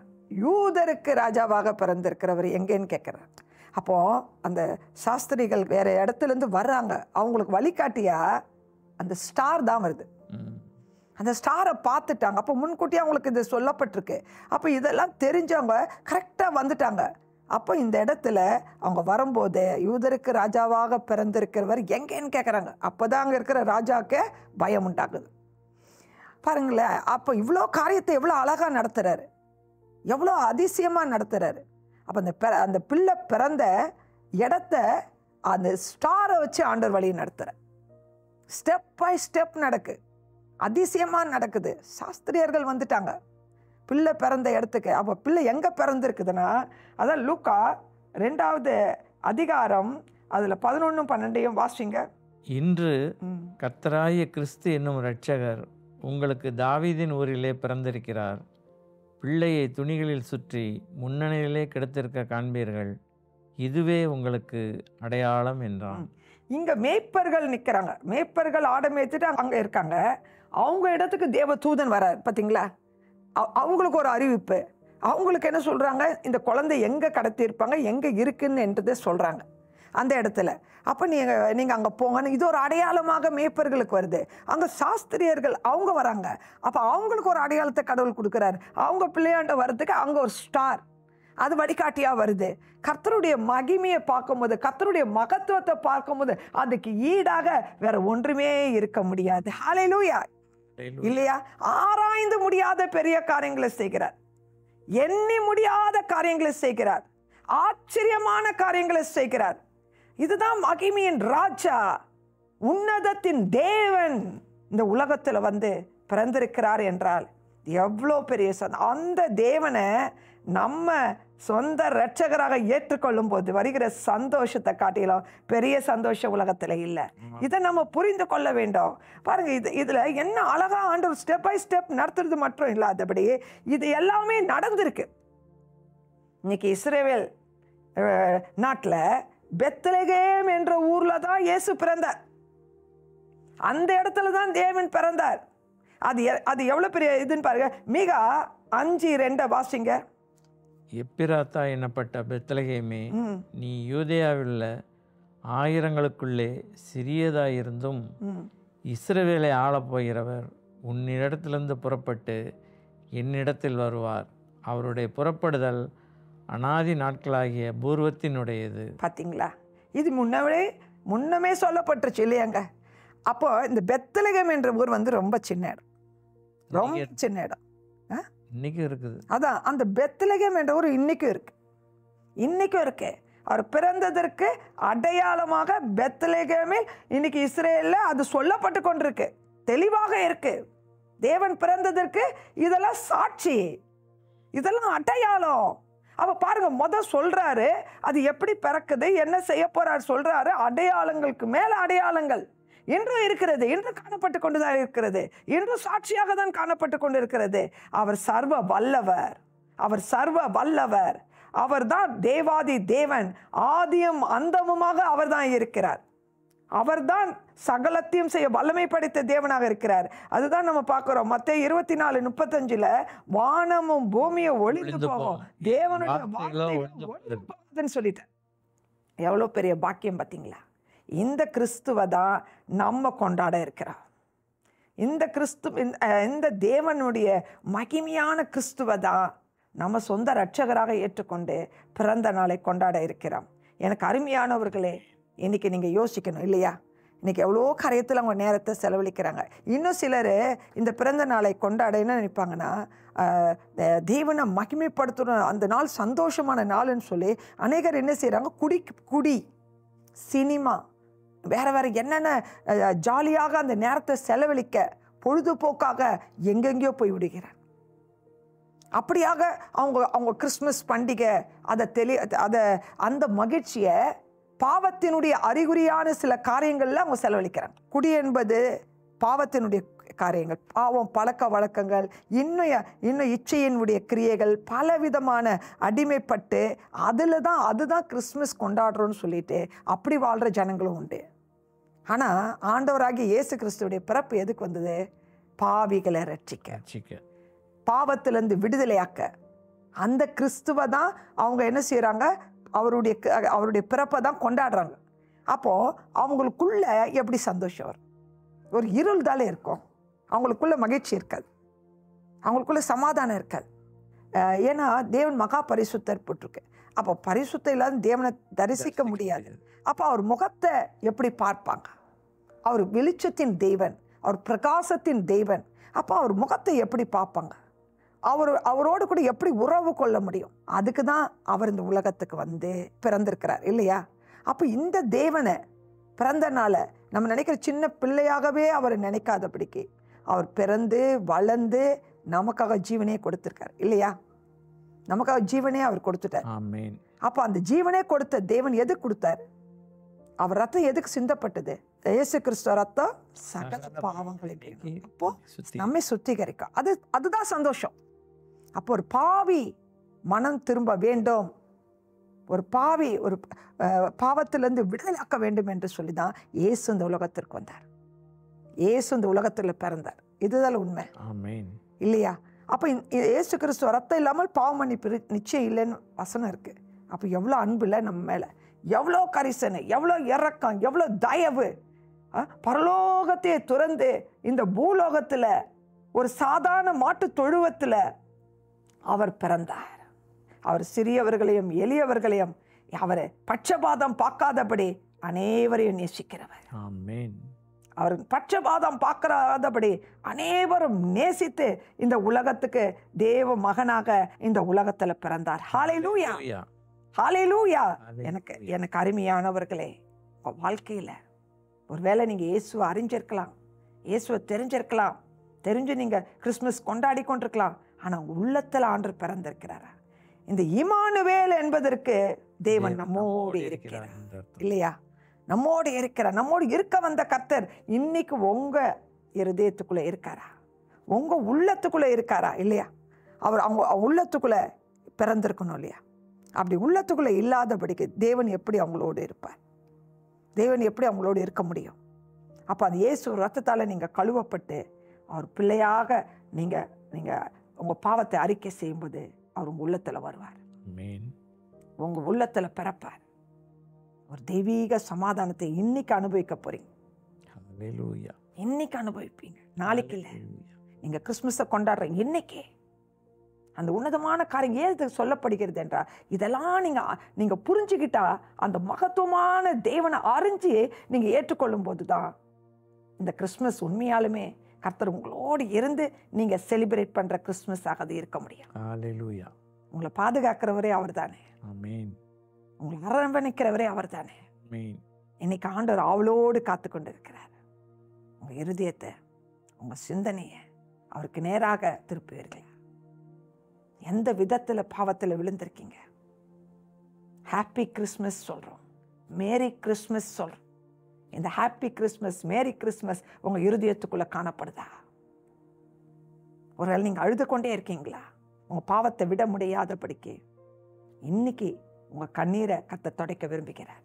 [SPEAKER 2] யூதருக்கு ராஜாவாக பிறந்திருக்கிறவர் எங்கேன்னு கேட்குறார். அப்போ அந்த சாஸ்திரிகள் வேற இடத்துல இருந்து வர்றாங்க. அவங்களுக்கு வழிகாட்டியா அந்த ஸ்டார் தான் வருது.
[SPEAKER 1] ம்.
[SPEAKER 2] அந்த ஸ்டாரை பார்த்துட்டாங்க. அப்போ முன்கூட்டியே அவங்களுக்கு இது சொல்லப்பட்டிருக்கு. அப்போ இதெல்லாம் தெரிஞ்சவங்க கரெக்டாக வந்துட்டாங்க. அப்போ இந்த இடத்துல அவங்க வரும்போது யூதருக்கு ராஜாவாக பிறந்திருக்கிறவர் எங்கேன்னு கேட்குறாங்க. அப்போ தான் அங்கே இருக்கிற ராஜாவுக்கு பயம் உண்டாகுது. பாருங்களேன், அப்போ இவ்வளோ காரியத்தை எவ்வளோ அழகாக நடத்துகிறாரு, எவ்வளோ அதிசயமாக நடத்துகிறாரு. அப்போ அந்த பிள்ளை பிறந்த இடத்த அந்த ஸ்டாரை வச்சு ஆண்டவர் வழி நடத்துகிறார். ஸ்டெப் பை ஸ்டெப் நடக்கு, அதிசயமாக நடக்குது. சாஸ்திரியர்கள் வந்துட்டாங்க பிள்ளை பிறந்த இடத்துக்கு. அப்போ பிள்ளை எங்கே பிறந்திருக்குதுன்னா, அதான் லூக்கா 2வது அதிகாரம் அதில் 11, 12 வாசிங்க.
[SPEAKER 1] இன்று கர்த்தராகிய கிறிஸ்து என்னும் இரட்சகர் உங்களுக்கு தாவீதின் ஊரிலே பிறந்திருக்கிறார். பிள்ளையை துணிகளில் சுற்றி முன்னணியிலே கிடத்திருக்க காண்பீர்கள். இதுவே உங்களுக்கு அடையாளம் என்றான்.
[SPEAKER 2] இங்கே மேய்ப்பர்கள் நிற்கிறாங்க. மேய்ப்பர்கள் ஆடை மேய்த்துட்டு அங்கே இருக்காங்க. அவங்க இடத்துக்கு தேவ தூதன் வரார். பார்த்தீங்களா? அவங்களுக்கு ஒரு அறிவிப்பு. அவங்களுக்கு என்ன சொல்கிறாங்க? இந்த குழந்தை எங்கே கடத்தியிருப்பாங்க, எங்கே இருக்குன்னு என்றதை சொல்கிறாங்க அந்த இடத்துல. அப்போ நீங்கள் அங்கே போங்கன்னு இது ஒரு அடையாளமாக மேய்ப்பர்களுக்கு வருது. அங்கே சாஸ்திரியர்கள் அவங்க வராங்க. அப்போ அவங்களுக்கு ஒரு அடையாளத்தை கடவுள் கொடுக்குறாரு. அவங்க பிள்ளையாண்ட வர்றதுக்கு அங்கே ஒரு ஸ்டார், அது வழிகாட்டியாக வருது. கர்த்தருடைய மகிமையை பார்க்கும்போது, கர்த்தருடைய மகத்துவத்தை பார்க்கும்போது அதுக்கு ஈடாக வேற ஒன்றுமே இருக்க முடியாது. ஹல்லேலூயா, இல்லையா? ஆராய்ந்து முடியாத பெரிய காரியங்களை செய்கிறார், எண்ணி முடியாத காரியங்களை செய்கிறார், ஆச்சரியமான காரியங்களை செய்கிறார். இதுதான் மகிமையின் ராஜா, உன்னதத்தின் தேவன் இந்த உலகத்தில் வந்து பிறந்திருக்கிறார் என்றால் எவ்வளோ பெரிய அந்த தேவனை நம்ம சொந்த இரட்சகராக ஏற்றுக்கொள்ளும் போது வருகிற சந்தோஷத்தை காட்டிலும் பெரிய சந்தோஷம் உலகத்தில் இல்லை. இதை நம்ம புரிந்து கொள்ள வேண்டும். பாருங்க, இதுல என்ன அழகா ஆண்டவர் ஸ்டெப் பை ஸ்டெப் நடத்துறது மட்டும் இல்லாதபடி இது எல்லாமே நடந்திருக்கு. இன்னைக்கு இஸ்ரவேல் நாட்டில் பெத்லகேம் என்ற ஊர்ல தான் இயேசு பிறந்தார். அந்த இடத்துல தான் தேவன் பிறந்தார். அது எவ்வளவு பெரிய இதுன்னு பாருங்க. மீகா 5:2 வாசிங்க.
[SPEAKER 1] எப்பிராத்தா என்னப்பட்ட பெத்லகேமே, நீ யூதேயாவில் ஆயிரங்களுக்குள்ளே சிறியதாயிருந்தும் இஸ்ரவேலை ஆளப்போகிறவர் உன்னிடத்திலிருந்து புறப்பட்டு என்னிடத்தில் வருவார். அவருடைய புறப்படுதல் அனாதி நாட்களாகிய பூர்வத்தினுடையது.
[SPEAKER 2] பார்த்தீங்களா? இது முன்னமே சொல்லப்பட்டுருச்சு இல்லையாங்க? அப்போ இந்த பெத்லகேம் என்ற ஊர் வந்து ரொம்ப சின்ன இடம், ரொம்ப சின்ன இடம்.
[SPEAKER 1] இன்னைக்கும் இருக்குது.
[SPEAKER 2] அதான் அந்த பெத்லகேம் என்ற ஊர் இன்னைக்கும் இருக்கு. அவர் பிறந்ததற்கு அடையாளமாக பெத்லகேமில் இன்னைக்கு இஸ்ரேலில் அது சொல்லப்பட்டு கொண்டிருக்கு, தெளிவாக இருக்கு. தேவன் பிறந்ததற்கு இதெல்லாம் சாட்சி, இதெல்லாம் அடையாளம். அப்ப பாருங்க, சொல்றாரு அது எப்படி பிறக்குது, என்ன செய்ய போறாரு சொல்றாரு. அடையாளங்களுக்கு மேல அடையாளங்கள் இன்றும் இருக்கிறது, இன்று காணப்பட்டு கொண்டுதான் இருக்கிறது, இன்றும் சாட்சியாக தான் காணப்பட்டு கொண்டு இருக்கிறது. அவர் சர்வ வல்லவர், அவர் தான் தேவாதி தேவன், ஆதியும் அந்தமுமாக அவர் தான் இருக்கிறார். அவர் தான் சகலத்தையும் செய்ய வல்லமை படைத்த தேவனாக இருக்கிறார். அதுதான் நம்ம பார்க்கிறோம். மத்தேயு 24:35 வானமும் பூமியும் ஒளிந்து போகும், தேவனுடைய வார்த்தைகள் சொல்லிட்டார். எவ்வளவு பெரிய பாக்கியம் பார்த்தீங்களா? இந்த கிறிஸ்துவ தான் நம்ம கொண்டாட இருக்கிறோம். இந்த தேவனுடைய மகிமையான கிறிஸ்துவ தான் நம்ம சொந்த இரட்சகராக ஏற்றுக்கொண்டு பிறந்த நாளை கொண்டாட இருக்கிறோம். எனக்கு அருமையானவர்களே, இன்னைக்கு நீங்கள் யோசிக்கணும் இல்லையா? இன்னைக்கு எவ்வளோ காரியத்தில் அவங்க நேரத்தை செலவழிக்கிறாங்க. இன்னும் சிலர் இந்த பிறந்த நாளை கொண்டாட என்ன நினைப்பாங்கன்னா, தேவனை மகிமைப்படுத்தணும், அந்த நாள் சந்தோஷமான நாள்னு சொல்லி அநேகர் என்ன செய்கிறாங்க, குடி சினிமா வேறு என்னென்ன ஜாலியாக அந்த நேரத்தை செலவழிக்க பொழுதுபோக்காக எங்கெங்கேயோ போய் விடுகிறார். அப்படியாக அவங்க கிறிஸ்மஸ் பண்டிகை அதை அந்த மகிழ்ச்சியை பாவத்தினுடைய அறிகுறியான சில காரியங்கள்ல அவங்க செலவழிக்கிறாங்க. குடி என்பது பாவத்தினுடைய காரியங்கள், பாவம் பழக்க வழக்கங்கள், இன்னும் இச்சையினுடைய கிரியைகள், பலவிதமான அடிமைப்பட்டு அதுதான் கிறிஸ்மஸ் கொண்டாடுறோன்னு சொல்லிட்டு அப்படி வாழ்கிற ஜனங்களும் உண்டு. ஆனால் ஆண்டவராகிய இயேசு கிறிஸ்துவுடைய பிறப்பு எதுக்கு வந்தது? பாவிகளை ரட்சிக்க, பாவத்திலிருந்து விடுதலையாக்க. அந்த கிறிஸ்துவை தான் அவங்க என்ன செய்கிறாங்க, அவருடைய பிறப்பை தான் கொண்டாடுறாங்க. அப்போது அவங்களுக்குள்ள எப்படி சந்தோஷம் வரும்? ஒரு இருள் தாலே இருக்கும், அவங்களுக்குள்ள மகிழ்ச்சி இருக்காது, அவங்களுக்குள்ள சமாதானம் இருக்காது. ஏன்னா தேவன் மகா பரிசுத்தர் போட்டிருக்கு. அப்போ பரிசுத்தம் இல்லாத தேவனை தரிசிக்க முடியாது. அப்போ அவர் முகத்தை எப்படி பார்ப்பாங்க? அவர் வெளிச்சத்தின் தேவன், அவர் பிரகாசத்தின் தேவன். அப்போ அவர் முகத்தை எப்படி பார்ப்பாங்க? அவரோடு கூட எப்படி உறவு கொள்ள முடியும்? அதுக்கு தான் அவர் இந்த உலகத்துக்கு வந்து பிறந்திருக்கிறார் இல்லையா? அப்போ இந்த தேவனை பிறந்தனால நம்ம நினைக்கிற சின்ன பிள்ளையாகவே அவர் நினைக்காதபடிக்கு அவர் பிறந்து வளர்ந்து நமக்காக ஜீவனே கொடுத்திருக்கார் இல்லையா? நமக்காக ஜீவனே அவர் கொடுத்துட்டார். அப்போ அந்த ஜீவனே கொடுத்த தேவன் எதுக்கு கொடுத்தார்? அவர் ரத்தம் எதுக்கு சிந்தப்பட்டது? இயேசு கிறிஸ்துவ ரத்தம் சகல பாவங்களை அப்போ நம்மை சுத்திகரிக்கும். அதுதான் சந்தோஷம். அப்போ ஒரு பாவி மனம் திரும்ப வேண்டும், ஒரு பாவி ஒரு பாவத்திலிருந்து விடுதலையாக்க வேண்டும் என்று சொல்லி தான் இயேசு இந்த உலகத்திற்கு வந்தார். இயேசு இந்த உலகத்தில் பிறந்தார். இதுதான் உண்மை இல்லையா? அப்போ இயேசு கிறிஸ்துவ ரத்தம் இல்லாமல் பாவ மன்னிப்பு நிச்சயம் இல்லைன்னு வசனம் இருக்கு. அப்போ எவ்வளோ அன்பு இல்லை நம்ம மேலே, எவ்வளோ கரிசனை, எவ்வளோ இரக்கம், எவ்வளோ தயவு. பரலோகத்தையே துறந்து இந்த பூலோகத்தில் ஒரு சாதாரண மாட்டு தொழுவத்தில் அவர் பிறந்தார். அவர் சிறியவர்களையும் எளியவர்களையும் அவரை பட்சபாதம் பார்க்காதபடி அனைவரையும் நேசிக்கிறவர். அவர் பட்சபாதம் பார்க்காதபடி அனைவரும் நேசித்து இந்த உலகத்துக்கு தேவ மகனாக இந்த உலகத்துல பிறந்தார். ஹல்லேலூயா, ஹல்லேலூயா. எனக்கு அருமையானவர்களே, வாழ்க்கையில ஒருவேளை நீங்க இயேசுவை அறிஞ்சிருக்கலாம், இயேசுவை தெரிஞ்சிருக்கலாம், தெரிஞ்சு நீங்க கிறிஸ்துமஸ் கொண்டாடி கொண்டிருக்கலாம். ஆனா உள்ளத்துல ஆண்டவர் பிறந்திருக்கிறாரா? இந்த இம்மானுவேல் என்பதற்கு தேவன் நம்மோடு இருக்கிறார் இல்லையா? நம்மோடு இருக்கிறார். நம்மோடு இருக்க வந்த கர்த்தர் இன்னைக்கு உங்க இருதயத்துக்குள்ள இருக்காரா? உங்க உள்ளத்துக்குள்ள இருக்காரா இல்லையா? அவர் அவங்க உள்ளத்துக்குள்ள பிறந்திருக்கணும் இல்லையா? அப்படி உள்ளத்துக்குள்ள இல்லாதபடிக்கு தேவன் எப்படி அவங்களோடு இருப்பார்? தேவன் எப்படி அவங்களோடு இருக்க முடியும்? அப்போ அந்த இயேசு ரத்தத்தால நீங்க கழுவப்பட்டு அவர் பிள்ளையாக நீங்க உங்க பாவத்தை அறிக்கை செய்யும்போது அவர் உங்க உள்ளத்துல வருவார், உங்க உள்ளத்துல பிறப்பார். ஒரு தெய்வீக சமாதானத்தை இன்னைக்கு அனுபவிக்க போறீங்க. இன்னைக்கு அனுபவிப்பீங்க, நாளைக்கு இல்லை. நீங்க கிறிஸ்துமஸை கொண்டாடுறீங்க இன்னைக்கே. அந்த உன்னதமான காரியம் ஏன் சொல்லப்படுகிறது என்றால், இதெல்லாம் நீங்க புரிஞ்சுக்கிட்டா அந்த மகத்துவமான தேவனை அறிஞ்சு நீங்க ஏற்றுக்கொள்ளும் போதுதான் இந்த கிறிஸ்துமஸ் உண்மையாலுமே கர்த்தர் உங்களோடு இருந்து நீங்க செலிப்ரேட் பண்ற கிறிஸ்துமஸாக அது இருக்க முடியும். உங்களை பாதுகாக்கிறவரே அவர் தானே, உங்களை அரவணைக்கிறவரே அவர் தானே. இன்னைக்கு ஆண்டவர் ஆவலோடு காத்து கொண்டு இருக்கிறார். உங்க இருதயத்தை, உங்க சிந்தனையை அவருக்கு நேராக திருப்புவீர்கள். எந்த விதத்துல பாவத்துல விழுந்திருக்கீங்க? ஹாப்பி கிறிஸ்மஸ் சொல்றோம், மேரி கிறிஸ்மஸ் சொல்றோம். இந்த ஹாப்பி கிறிஸ்மஸ், மேரி கிறிஸ்மஸ் உங்க இருதயத்துக்குள்ள காணப்படுதா? ஒருவேளை நீங்க அழுது கொண்டே இருக்கீங்களா? உங்க பாவத்தை விட முடியாதபடிக்கு இன்னைக்கு உங்க கண்ணீரை கர்த்தர் துடைக்க விரும்புகிறார்.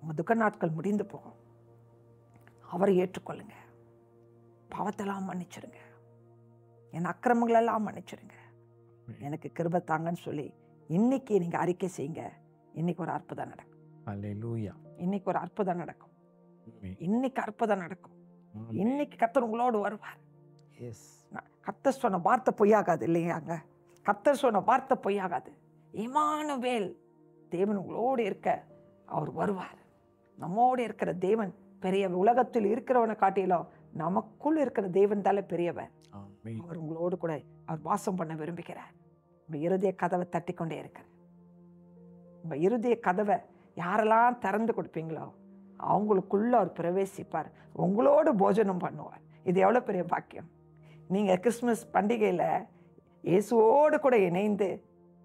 [SPEAKER 2] உங்க துக்க நாட்கள் முடிந்து போகும். அவரை ஏற்றுக்கொள்ளுங்க. பாவத்தெல்லாம் மன்னிச்சிருங்க, என் அக்கிரமங்களெல்லாம் மன்னிச்சிருங்க, எனக்கு கிருபை தாங்கன்னு சொல்லி இன்னைக்கு நீங்க அறிக்கை செய்யுங்க. இன்னைக்கு ஒரு அற்புதம் நடக்கும். இன்னைக்கு ஒரு அற்புதம் நடக்கும். இன்னைக்கு அற்புதம் நடக்கும். இன்னைக்கு கர்த்தர் உங்களோடு வருவார். கர்த்தர் சொன்ன வார்த்தை பொய்யாகாது இல்லையாங்க? கர்த்தர் சொன்ன வார்த்தை பொய்யாகாது. இம்மானுவேல் தேவன் உங்களோடு இருக்க அவர் வருவார். நம்மோடு இருக்கிற தேவன் பெரிய உலகத்தில் இருக்கிறவனை காட்டிலும் நமக்குள் இருக்கிற தேவன் தானே பெரியவர்.
[SPEAKER 1] ஆமென்.
[SPEAKER 2] அவர் உங்களோடு கூட அவர் வாசம் பண்ண விரும்புகிறார். உங்க இருதய கதவை தட்டி கொண்டே இருக்கிறார். உங்க இருதய கதவை யாரெல்லாம் திறந்து கொடுப்பீங்களோ அவங்களுக்குள்ள அவர் பிரவேசிப்பார், உங்களோடு போஜனம் பண்ணுவார். இது எவ்வளோ பெரிய பாக்கியம். நீங்கள் கிறிஸ்மஸ் பண்டிகையில் இயேசுவோடு கூட இணைந்து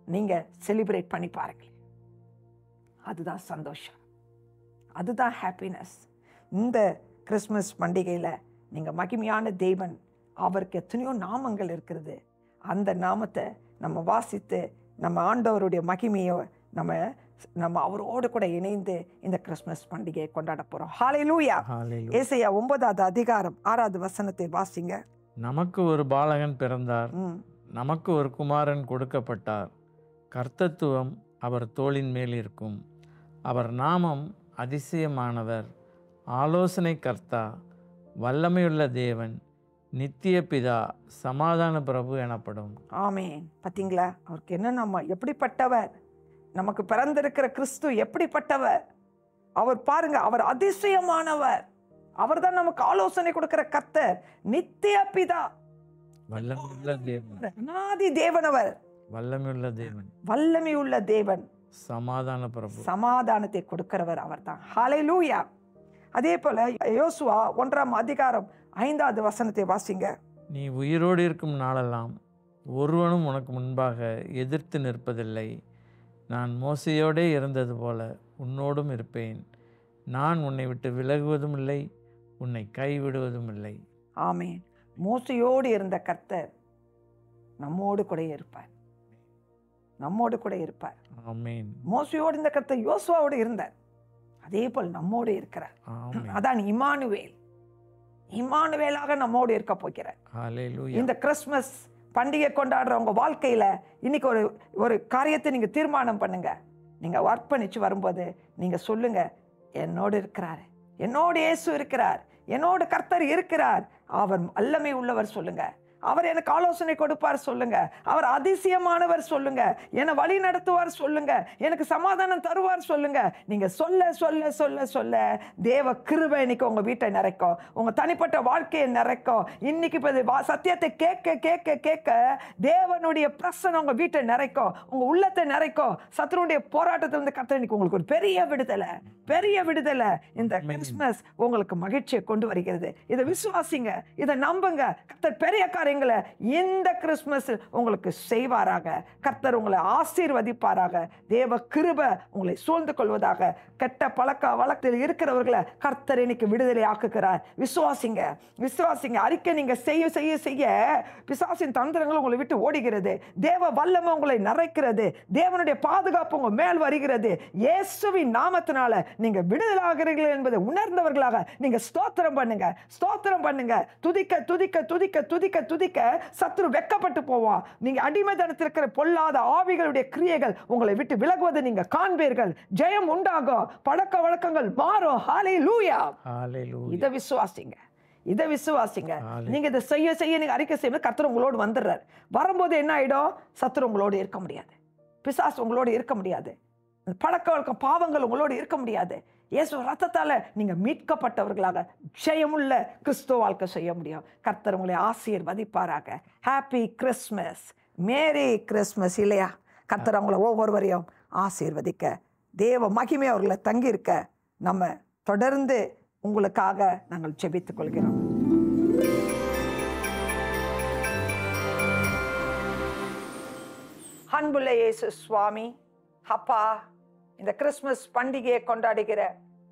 [SPEAKER 2] நீங்கள் செலிப்ரேட் பண்ணி பாருங்களேன். அதுதான் சந்தோஷம், அதுதான் ஹாப்பினஸ். இந்த கிறிஸ்மஸ் பண்டிகையில் நீங்கள் மகிமையான தேவன், அவருக்கு எத்தனையோ நாமங்கள் இருக்கிறது. அந்த நாமத்தை நம்ம வாசித்து நம்ம ஆண்டவருடைய மகிமையை நம்ம அவரோடு கூட இணைந்து இந்த கிறிஸ்மஸ் பண்டிகையை கொண்டாட போகிறோம். ஹல்லேலூயா.
[SPEAKER 1] ஹல்லேலூயா.
[SPEAKER 2] ஏசாயா 9வது அதிகாரம் 6வது வசனத்தை வாசிங்க.
[SPEAKER 1] நமக்கு ஒரு பாலகன் பிறந்தார், நமக்கு ஒரு குமாரன் கொடுக்கப்பட்டார். கர்த்தத்துவம் அவர் தோளின் மேல் இருக்கும். அவர் நாமம் அதிசயமானவர், ஆலோசனை கர்த்தா, வல்லமையுள்ள தேவன், நித்திய பிதா, சமாதான பிரபு எனப்படும்.
[SPEAKER 2] ஆமென். பார்த்தீங்களா, அவருக்கு என்ன நாம, எப்படிப்பட்டவர், நமக்கு பிறந்திருக்கிற கிறிஸ்து எப்படிப்பட்டவர். அவர் பாருங்க, அவர் அதிசயமானவர். அவர் தான் நமக்கு ஆலோசனை கொடுக்கிற கர்த்தர், நித்திய பிதா,
[SPEAKER 1] வல்லமையுள்ள தேவன்,
[SPEAKER 2] அநாதி தேவனவர்,
[SPEAKER 1] வல்லமையுள்ள தேவன்,
[SPEAKER 2] வல்லமையுள்ள தேவன்,
[SPEAKER 1] சமாதான பிரபு,
[SPEAKER 2] சமாதானத்தை கொடுக்கிறவர் அவர் தான். ஹல்லேலூயா. அதே போல யோசுவா 1ஆம் அதிகாரம் 5வது வசனத்தை வாசிங்க.
[SPEAKER 1] நீ உயிரோடு இருக்கும் நாளெல்லாம் ஒருவனும் உனக்கு முன்பாக எதிர்த்து நிற்பதில்லை. நான் மோசையோடே இருந்தது போல உன்னோடும் இருப்பேன். நான் உன்னை விட்டு விலகுவதும் இல்லை, உன்னை கைவிடுவதும் இல்லை.
[SPEAKER 2] ஆமென். மோசையோடு இருந்த கர்த்தர் நம்மோடு கூட இருப்பார், நம்மோடு கூட இருப்பார்.
[SPEAKER 1] ஆமென்.
[SPEAKER 2] மோசையோடு இருந்த கர்த்தர் யோசுவாவோடு இருந்தார், அதே போல் நம்மோடு இருக்கிறார்.
[SPEAKER 1] ஆமென்.
[SPEAKER 2] அதான் இம்மானுவேல், இம்மானுவேலாக நம்மோடு இருக்க போகிறார்.
[SPEAKER 1] ஹல்லேலூயா.
[SPEAKER 2] இந்த கிறிஸ்மஸ் பண்டிகை கொண்டாடுற உங்க வாழ்க்கையில இன்னைக்கு ஒரு காரியத்தை நீங்க தீர்மானம் பண்ணுங்க. நீங்க அர்ப்பணிச்சு வரும்போது நீங்க சொல்லுங்க, என்னோடு இருக்கிறார், என்னோடு இயேசு இருக்கிறார், என்னோடு கர்த்தர் இருக்கிறார், அவர் வல்லமை உள்ளவர் சொல்லுங்க. அவர் எனக்கு ஆலோசனை கொடுப்பார் சொல்லுங்க. அவர் அதிசயமானவர் சொல்லுங்க. என்னை வழி நடத்துவார் சொல்லுங்க. எனக்கு சமாதானம் தருவார் சொல்லுங்க. நீங்க சொல்ல சொல்ல சொல்ல சொல்ல தேவ கிருபை இன்னைக்கு உங்க வீட்டை நிறைக்கும், உங்க தனிப்பட்ட வாழ்க்கையை நிறைக்கும். இன்னைக்கு சத்தியத்தை கேட்க கேட்க கேட்க தேவனுடைய பிரசன்னம் உங்க வீட்டை நிறைக்கும், உங்க உள்ளத்தை நிறைக்கும். சத்துருடைய போராட்டத்தை வந்து கர்த்தர் இன்னைக்கு உங்களுக்கு ஒரு பெரிய விடுதலை, பெரிய விடுதலை இந்த கிறிஸ்மஸ் உங்களுக்கு மகிழ்ச்சியை கொண்டு வருகிறது. இதை விசுவாசிங்க, இதை நம்புங்க. கர்த்தர் பெரிய காரியங்களை இந்த கிறிஸ்மஸ் உங்களுக்கு செய்வாராக. கர்த்தர் உங்களை ஆசீர்வதிப்பாராக. தேவ கிருபை உங்களை சூழ்ந்து கொள்வதாக. கெட்ட பழக்க வழக்கில் இருக்கிறவர்களை கர்த்தர் இன்னைக்கு விடுதலை ஆக்குகிறார். விசுவாசிங்க, விசுவாசிங்க. அறிக்கை நீங்க செய்ய செய்ய செய்ய பிசாசின் தந்திரங்கள் உங்களை விட்டு ஓடுகிறது. தேவ வல்லமை உங்களை நிறைக்கிறது. தேவனுடைய பாதுகாப்பு உங்க மேல் வருகிறது. இயேசுவின் நாமத்தினால நீங்க விடுதலை ஆகிறீர்கள் என்பதை உணர்ந்தவர்களாக நீங்க ஸ்தோத்திரம் பண்ணுங்க, ஸ்தோத்திரம் பண்ணுங்க. துதிக்க துதிக்க துதிக்க துதிக்க துதிக்க சத்துரு வெட்கப்பட்டு போவான். நீங்க அடிமைத்தனத்தில் இருக்கிற பொல்லாத ஆவிகளுடைய கிரியைகள் உங்களை விட்டு விலகுவதை நீங்க காண்பீர்கள். ஜெயம் உண்டாகும், பழக்க வழக்கங்கள் மாறும். ஹல்லேலூயா.
[SPEAKER 1] ஹல்லேலூயா.
[SPEAKER 2] இதை விசுவாசிங்க, இதை விசுவாசிங்க. நீங்க இதை செய்ய செய்ய நீங்க அறிக்கை செய்ய கர்த்தர் உங்களோடு வந்துடுறார். வரும்போது என்ன ஆயிடும், சத்துரு உங்களோடு இருக்க முடியாது, பிசாசு உங்களோடு இருக்க முடியாது, பழக்க வழக்கம் பாவங்கள் உங்களோடு இருக்க முடியாது. இயேசு ரத்தத்தால நீங்க மீட்கப்பட்டவர்களாக ஜெயமுள்ள கிறிஸ்துவ வாழ்க்கை செய்ய முடியும். கர்த்தர் உங்களை ஆசீர்வதிப்பாராக. ஹாப்பி கிறிஸ்மஸ், மேரி கிறிஸ்மஸ் இல்லையா? கர்த்தர் அவங்களை ஒவ்வொருவரையும் ஆசீர்வதிக்க, தேவ மகிமை அவர்களை தங்கியிருக்க நம்ம தொடர்ந்து உங்களுக்காக நாங்கள் ஜெபித்துக் கொள்கிறோம். அன்புள்ள இயேசு சுவாமி, அப்பா, இந்த கிறிஸ்மஸ் பண்டிகையை கொண்டாடுகிற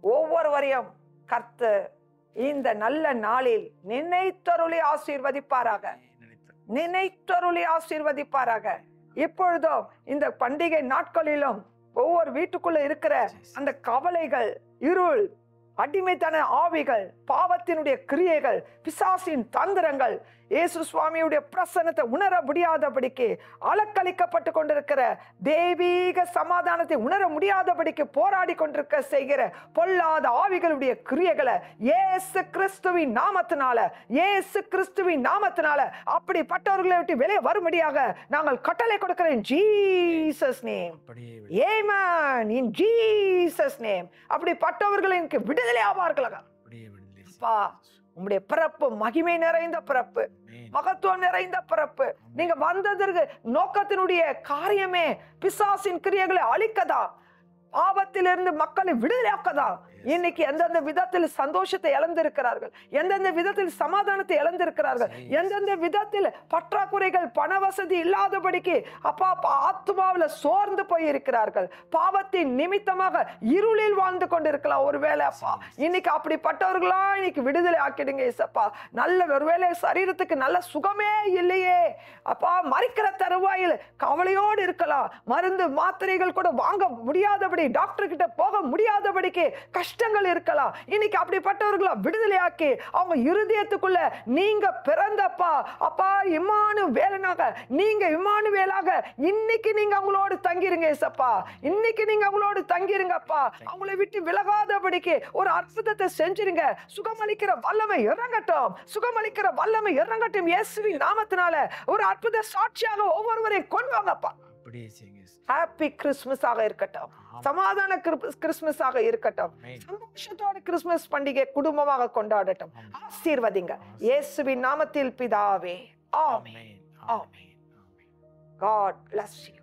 [SPEAKER 2] ஒவ்வொருவரையும் கர்த்தர் இந்த நல்ல நாளில் நினைத்தருளி ஆசீர்வதிப்பாராக, நினைத்தருளி ஆசீர்வதிப்பாராக. இப்பொழுதும் இந்த பண்டிகை நாட்களிலும் ஒவ்வொரு வீட்டுக்குள்ள இருக்கிற அந்த கவலைகள், இருள், அடிமைத்தன ஆவிகள், பாவத்தினுடைய கிரியைகள், பிசாசின் தந்திரங்கள், இயேசு சுவாமியுடைய பிரசன்னத்தை உணர முடியாதபடிக்கு அலக்களிக்கப்பட்டு கொண்டிருக்கிற தெய்வீக சமாதானத்தை உணர முடியாதபடிக்கு போராடி கொண்டிருக்க செய்கிற பொல்லாத ஆவிகளுடைய கிரியைகளை இயேசு கிறிஸ்துவின் நாமத்தினால, இயேசு கிறிஸ்துவின் நாமத்தினால அப்படிப்பட்டவர்களை விட்டு வெளியே வரும்படியாக நாங்கள் கட்டளை கொடுக்கிறேன். Jesus name, amen. In Jesus name அப்படிப்பட்டவர்களுக்கு விடுதலை ஆவார்களாக, அப்பா உம்முடைய பிறப்பு மகிமை நிறைந்த பிறப்பு, மகத்துவம் நிறைந்த பிறப்பு. நீங்க வந்ததற்கு நோக்கத்தினுடைய காரியமே பிசாசின் கிரியைகளை அழிக்கதா, பாவத்திலிருந்து மக்களை விடுதலையாக்கதா. இன்னைக்கு எந்தெந்த விதத்தில் சந்தோஷத்தை இழந்திருக்கிறார்கள், எந்தெந்த விதத்தில் சமாதானத்தை இழந்திருக்கிறார்கள், எந்தெந்த விதத்தில் பற்றாக்குறைகள் பண வசதி இல்லாதபடிக்கு அப்பா ஆத்மாவில் சோர்ந்து போயிருக்கிறார்கள், பாவத்தின் நிமித்தமாக இருளில் வாழ்ந்து கொண்டிருக்கலாம். ஒருவேளை அப்பா இன்னைக்கு அப்படிப்பட்டவர்களா இன்னைக்கு விடுதலை ஆக்கிடுங்க ஏசப்பா. நல்ல ஒருவேளை சரீரத்துக்கு நல்ல சுகமே இல்லையே அப்பா, மறிக்கிற தருவாயில் கவலையோடு இருக்கலாம், மருந்து மாத்திரைகள் கூட வாங்க முடியாதபடி, டாக்டர் கிட்ட போக முடியாதபடிக்கு கஷ்டங்கள் இருக்கலாம். இன்னைக்கு அப்படிப்பட்டவர்களா விடுதலையாக்கி அவங்க இருதயத்துக்குள்ள நீங்க பிறந்தப்பா அப்பா இம்மானுவேலனாக, நீங்க இம்மானுவேலாக இன்னைக்கு நீங்க அவங்களோடு தங்கிருங்க ஏசப்பா. இன்னைக்கு நீங்க அவங்களோடு தங்கிருங்கப்பா. அவங்களை விட்டு விலகாதபடிக்கு ஒரு அற்புதத்தை செஞ்சிருங்க. சுகமளிக்கிற வல்லமை இறங்கட்டும், சுகமளிக்கிற வல்லமை இறங்கட்டும் இயேசுவின் நாமத்தினால. ஒரு அற்புத சாட்சியாக ஒவ்வொருவரையும் கொண்டு வாங்கப்பா. ஹாப்பி கிறிஸ்துமஸ் ஆக இருக்கட்டும், சமாதான கிறிஸ்துமஸ் ஆக இருக்கட்டும், சந்தோஷத்தோட கிறிஸ்துமஸ் பண்டிகை குடும்பமாக கொண்டாடட்டும். ஆசீர்வதிங்க இயேசுவின் நாமத்தில் பிதாவே. ஆமென். ஆமென். God bless you.